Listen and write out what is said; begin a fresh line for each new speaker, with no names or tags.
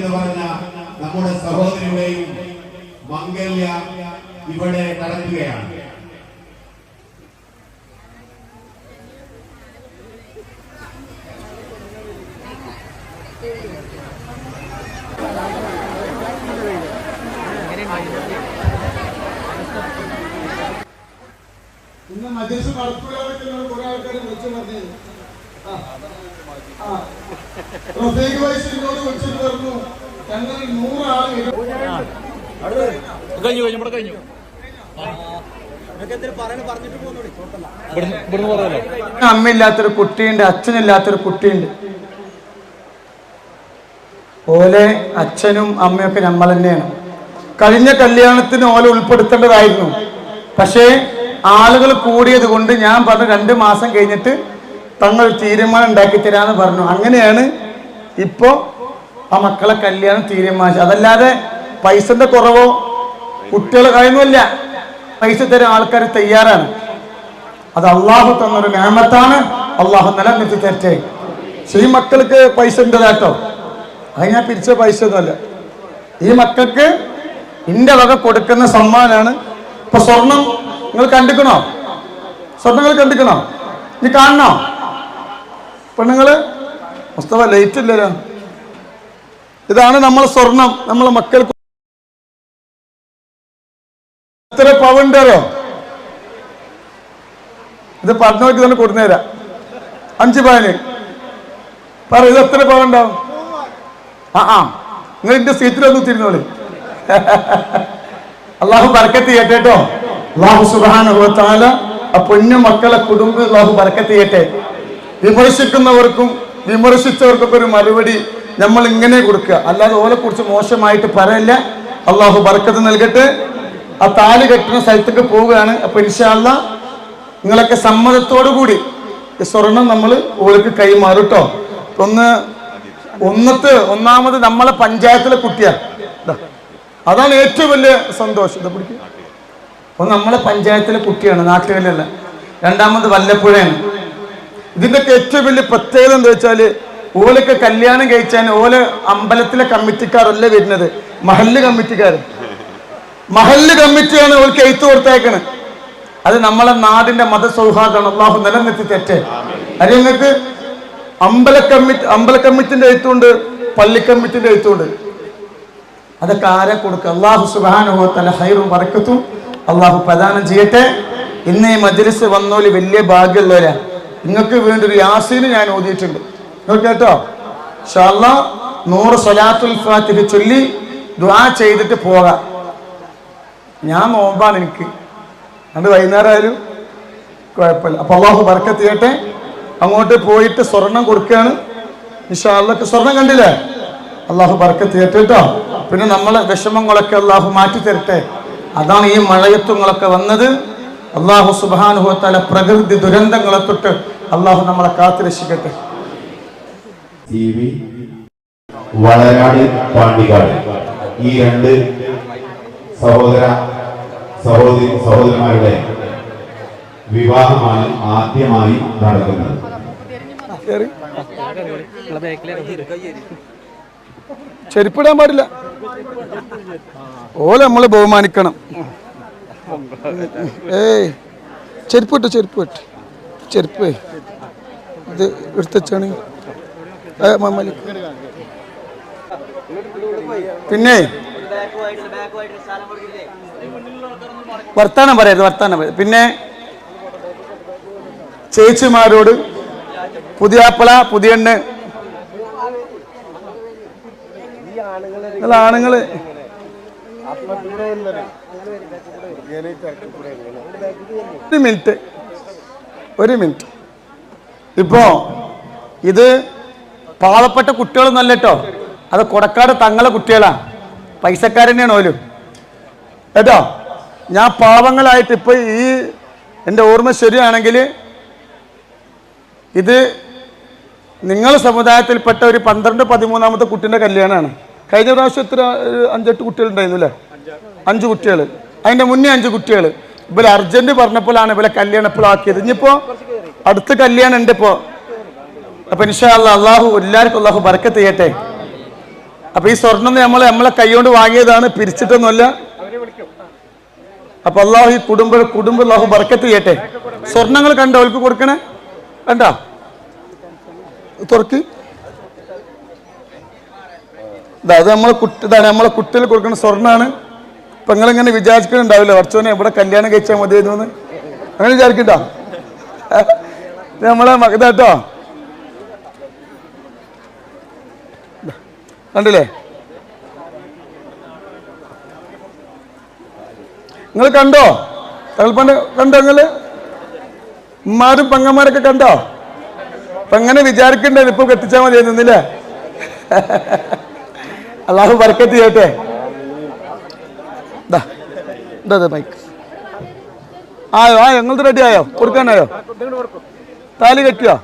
പറഞ്ഞ നമ്മുടെ സഹോദരിയുടെയും മംഗല്യ ഇവിടെ നടക്കുകയാണ്.
ഇന്ന് മജീസ് നടത്തുകയാണെങ്കിൽ കുറെ ആൾക്കാർ വിളിച്ചു പറഞ്ഞത് റഫീഖ് വൈസിനോട് വിളിച്ചിട്ട് പറഞ്ഞു ഞങ്ങൾ 100 ആള് അമ്മയില്ലാത്തൊരു കുട്ടിയുണ്ട്, അച്ഛനില്ലാത്തൊരു കുട്ടിയുണ്ട്. ഓലെ അച്ഛനും അമ്മയൊക്കെ നമ്മൾ തന്നെയാണ്. കഴിഞ്ഞ കല്യാണത്തിന് ഓലെ ഉൾപ്പെടുത്തേണ്ടതായിരുന്നു. പക്ഷേ ആളുകൾ കൂടിയത് കൊണ്ട് ഞാൻ പറഞ്ഞു 2 മാസം കഴിഞ്ഞിട്ട് തങ്ങൾ തീരുമാനം ഉണ്ടാക്കി തരാന്ന് പറഞ്ഞു. അങ്ങനെയാണ് ഇപ്പോ ആ മക്കളെ കല്യാണം തീരുമാനിച്ചത്. അതല്ലാതെ പൈസന്റെ കുറവോ കുട്ടികളെ കഴിയുന്നില്ല. പൈസ തരാൻ ആൾക്കാർ തയ്യാറാണ്. അത് അള്ളാഹു തന്നൊരു നിഅമത്താണ്. അള്ളാഹു നിലനിർത്തി തരട്ടെ. ഈ മക്കൾക്ക് പൈസ ഉണ്ടതാട്ടോ, അത് ഞാൻ പിരിച്ച പൈസ ഒന്നുമല്ല. ഈ മക്കൾക്ക് ഇന്റെ വക കൊടുക്കുന്ന സമ്മാനാണ്. ഇപ്പൊ സ്വർണം നിങ്ങൾ കണ്ടിക്കണോ? സ്വർണ്ണങ്ങൾ കണ്ടിക്കണോ? ഇനി കാണണോ? പെണ്ണുങ്ങള് മുസ്തഫ ലൈറ്റ് ഇല്ലല്ലോ. ഇതാണ് നമ്മളെ സ്വർണം. നമ്മളെ മക്കൾക്ക് എത്ര പവണ്ടോ? ഇത് പറഞ്ഞവർക്ക് തന്നെ കൊടുന്നേരാ. 5 പവന് പറ. ഇത് എത്ര പവണ്ടാവും? നിങ്ങൾ എന്റെ സീറ്റിലൊന്നും തിരിഞ്ഞോളി. അള്ളാഹു ബർക്കത്ത് ചെയ്യട്ടെ കേട്ടോ. അള്ളാഹു സുബ്ഹാനഹു വ തആല ആ പൊന്നു മക്കളെ കുടുംബം അള്ളാഹു ബർക്കത്ത് ചെയ്യട്ടെ. വിമർശിക്കുന്നവർക്കും വിമർശിച്ചവർക്കൊക്കെ ഒരു മറുപടി നമ്മൾ ഇങ്ങനെ കൊടുക്കുക, അല്ലാതെ ഓലെ കുറിച്ച് മോശമായിട്ട് പറയല്ല. അള്ളാഹു ബർക്കത്ത് നൽകട്ടെ. ആ താലി കെട്ടുന്ന സ്ഥലത്തേക്ക് പോവുകയാണ്. അപ്പൊ ഇൻഷാ അല്ലാഹ് നിങ്ങളൊക്കെ സമ്മതത്തോടു കൂടി ഈ സ്വർണം നമ്മൾ ഓൾക്ക് കൈമാറും കേട്ടോ. ഒന്നാമത് നമ്മളെ പഞ്ചായത്തിലെ കുട്ടിയാണ്. അതാണ് ഏറ്റവും വലിയ സന്തോഷം. ഇതാ പിടിക്കുക. ഒന്ന് നമ്മളെ പഞ്ചായത്തിലെ കുട്ടിയാണ്, നാട്ടുകളിലല്ല. രണ്ടാമത് വല്ലപ്പുഴയാണ്. ഇതിൻ്റെയൊക്കെ ഏറ്റവും വലിയ പ്രത്യേകത എന്താ വെച്ചാൽ ഓലൊക്കെ കല്യാണം കഴിച്ചാൽ ഓല് അമ്പലത്തിലെ കമ്മിറ്റിക്കാരല്ല വരുന്നത്, മഹല്ല് കമ്മിറ്റിക്കാർ. മഹല്ല് കമ്മിറ്റിയാണ് ഓൾക്ക് എഴുത്ത് കൊടുത്തേക്കണ്. അത് നമ്മളെ നാടിന്റെ മതസൗഹാർദ്ദമാണ്. അള്ളാഹു നിലനിർത്തി തെറ്റേ. അത് ഞങ്ങൾക്ക് അമ്പല കമ്മിറ്റിന്റെ എഴുത്തുണ്ട്, പള്ളി കമ്മിറ്റിന്റെ എഴുത്തുണ്ട്. അതൊക്കെ ആരെ കൊടുക്കുക? അള്ളാഹു സുബ്ഹാനഹു വ തആല ഖൈറും ബറക്കത്തും അള്ളാഹു പ്രദാനം ചെയ്യട്ടെ. ഇന്ന് ഈ മജ്ലിസ് വന്നോല് വലിയ ഭാഗ്യമുള്ളവരാ. നിങ്ങൾക്ക് വേണ്ടി ഒരു യാസീന് ഞാൻ ഓതിയിട്ടുണ്ട്. നിങ്ങൾ കേട്ടോ? ഇൻഷാ അല്ലാഹ് 100 സ്വലാത്തുൽ ഫാത്തിഹ ചൊല്ലി ദുആ ചെയ്തിട്ട് പോകാം. ഞാൻ നോമ്പാണ്, എനിക്ക് അത് വൈകുന്നേരം ആയാലും കുഴപ്പമില്ല. അപ്പൊ അള്ളാഹു ബർക്കത്ത് ചെയ്യട്ടെ. അങ്ങോട്ട് പോയിട്ട് സ്വർണം കൊടുക്കുകയാണ് ഇൻഷാ അല്ലാഹ്. സ്വർണം കണ്ടില്ലേ? അള്ളാഹു ബർക്കത്ത് ചെയ്യട്ടെ കേട്ടോ. പിന്നെ നമ്മളെ വിഷമങ്ങളൊക്കെ അള്ളാഹു മാറ്റി തരട്ടെ. അതാണ് ഈ മഴയത്തുങ്ങളൊക്കെ വന്നത്. അള്ളാഹു സുബ്ഹാനഹു വ തആല പ്രകൃതി ദുരന്തങ്ങളെ തൊട്ട് അള്ളാഹു നമ്മളെ കാത്തുരക്ഷിക്കട്ടെ.
വളരാട് പാണ്ടിക്കാട് ഈ 2 സഹോദരന്മാരുടെ വിവാഹമാണ് ആദ്യമായി നടക്കുന്നത്.
ചെരുപ്പിടാൻ പാടില്ല. ഓലെ നമ്മള് ബഹുമാനിക്കണം. ചെരുപ്പ് ചെരുപ്പ് ഇത് എടുത്താണ്. പിന്നെ വർത്താനം പറയരുത്. പിന്നെ ചേച്ചിമാരോട് പുതിയാപ്പള പുതിയണ്ണ് ആണുങ്ങള് ഒരു മിനിറ്റ്. ഇപ്പോ ഇത് പാവപ്പെട്ട കുട്ടികളൊന്നല്ല കേട്ടോ. അത് കൊടക്കാട് തങ്ങളെ കുട്ടികളാ, പൈസക്കാരനെയാണ് ഓലും കേട്ടോ. ഞാൻ പാവങ്ങളായിട്ട് ഇപ്പൊ ഈ എൻ്റെ ഓർമ്മ ശരിയാണെങ്കിൽ ഇത് നിങ്ങളുടെ സമുദായത്തിൽപ്പെട്ട ഒരു 12-13 കുട്ടീൻ്റെ കല്യാണമാണ്. കഴിഞ്ഞ പ്രാവശ്യം എത്ര 5-8 കുട്ടികളുണ്ടായിരുന്നു അല്ലേ? 5 കുട്ടികൾ. അതിൻ്റെ മുന്നേ 5 കുട്ടികൾ. ഇവരെ അർജന്റ് പറഞ്ഞപ്പോഴാണ് ഇവരെ കല്യാണം ഇപ്പോൾ ആക്കിയത്. ഇനിയിപ്പോൾ അടുത്ത കല്യാണം ഉണ്ട് ഇപ്പോൾ. അപ്പൊ ഇൻഷാ അല്ലാഹ് അള്ളാഹു എല്ലാവർക്കും അള്ളാഹു ബർക്കത്ത് ചെയ്യട്ടെ. അപ്പൊ ഈ സ്വർണം നമ്മളെ കൈകൊണ്ട് വാങ്ങിയതാണ്, പിരിച്ചിട്ടൊന്നുമല്ല. അപ്പൊ അള്ളാഹു ഈ കുടുംബ അള്ളാഹു ബർക്കത്ത് ചെയ്യട്ടെ. സ്വർണങ്ങൾ കണ്ടോ അവർക്ക് കൊടുക്കണേ? കണ്ടോ? തുറക്ക്. അത് നമ്മളെ കുട്ടികൾ കൊടുക്കുന്ന സ്വർണ്ണാണ്. ഇപ്പൊ നിങ്ങളിങ്ങനെ വിചാരിക്കുന്നുണ്ടാവില്ല, കുറച്ചോനെ എവിടെ കല്യാണം കഴിച്ചാൽ മതിയെന്ന് അങ്ങനെ വിചാരിക്കട്ടോ. നമ്മളെ ഇതാട്ടോ, കണ്ടില്ലേ? നിങ്ങൾ കണ്ടോ? തകൽപ്പണ്ട് കണ്ടോ? നിങ്ങള് ഉമ്മാരും പെങ്ങന്മാരൊക്കെ കണ്ടോ? അപ്പൊ എങ്ങനെ വിചാരിക്കണ്ടേ ഇപ്പൊ കെട്ടിച്ചാൽ മതി നിന്നില്ലേ? അള്ളാഹു ബർക്കത്ത് ചെയ്യട്ടെ. മൈക്ക് ആയോ? ഞങ്ങളത് റെഡി ആയോ? കൊടുക്കാനായോ? താലി കെട്ടിയോ?